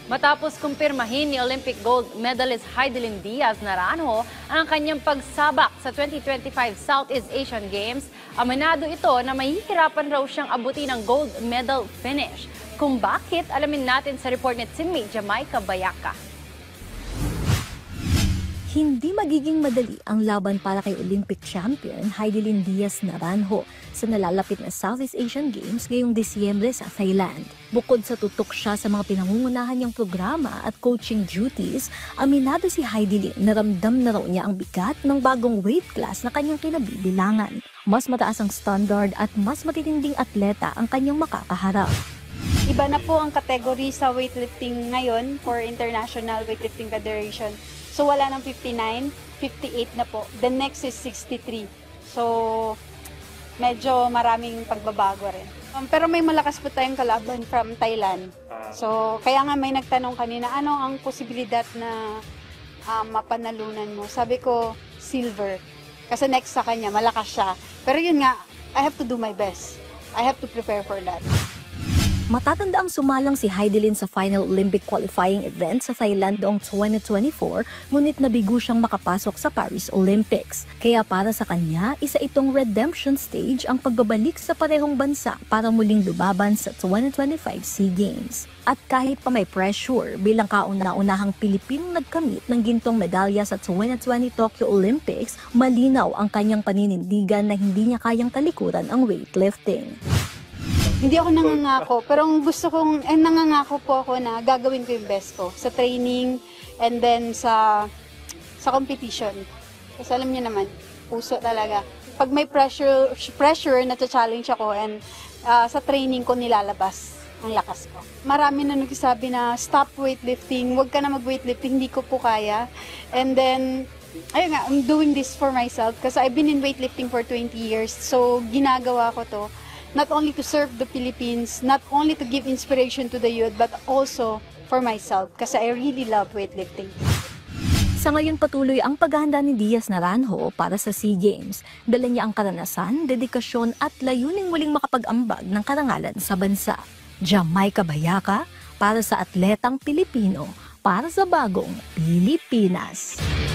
Matapos kumpirmahin ni Olympic gold medalist Heidelin Diaz Naranjo ang kanyang pagsabak sa 2025 Southeast Asian Games, aminado ito na mahihirapan raw siyang abutin ang gold medal finish. Kung bakit, alamin natin sa report ni teammate Jamaica Bayaca. Hindi magiging madali ang laban para kay Olympic champion Heidelin Diaz Naranjo sa nalalapit na Southeast Asian Games ngayong Disyembre sa Thailand. Bukod sa tutok siya sa mga pinangungunahan niyang programa at coaching duties, aminado si Heidelin na ramdam na raw niya ang bigat ng bagong weight class na kanyang kinabibilangan. Mas mataas ang standard at mas matitinding atleta ang kanyang makakaharap. Iba na po ang category sa weightlifting ngayon for International Weightlifting Federation. So wala ng 59, 58 na po. The next is 63. So medyo maraming pagbabago rin. Pero may malakas po tayong kalaban from Thailand. So kaya nga may nagtanong kanina, ano ang posibilidad na mapanalunan mo? Sabi ko, silver. Kasi next sa kanya, malakas siya. Pero yun nga, I have to do my best. I have to prepare for that. Matatandaang sumalang si Heidelin sa final Olympic qualifying event sa Thailand noong 2024, ngunit nabigo siyang makapasok sa Paris Olympics. Kaya para sa kanya, isa itong redemption stage ang pagbabalik sa parehong bansa para muling lumaban sa 2025 SEA Games. At kahit pa may pressure bilang kauna-unahang Pilipinong nagkamit ng gintong medalya sa 2020 Tokyo Olympics, malinaw ang kanyang paninindigan na hindi niya kayang talikuran ang weightlifting. Hindi ako nangangako, pero ang gusto kong, nangangako po ako na gagawin ko yung best ko sa training and then sa competition. Kasi alam niyo naman, puso talaga. Pag may pressure na-challenge ako and sa training ko nilalabas ang lakas ko. Marami na nagsasabi na stop weightlifting, huwag ka na mag-weightlifting, hindi ko po kaya. And then, ayun nga, I'm doing this for myself kasi I've been in weightlifting for 20 years. So, ginagawa ko to. Not only to serve the Philippines, not only to give inspiration to the youth, but also for myself kasi I really love weightlifting. Sa ngayon patuloy ang paghahanda ni Diaz Naranjo para sa SEA Games. Dala niya ang karanasan, dedikasyon at layuning muling makapag-ambag ng karangalan sa bansa. Jamaica Bayaca para sa atletang Pilipino, para sa bagong Pilipinas.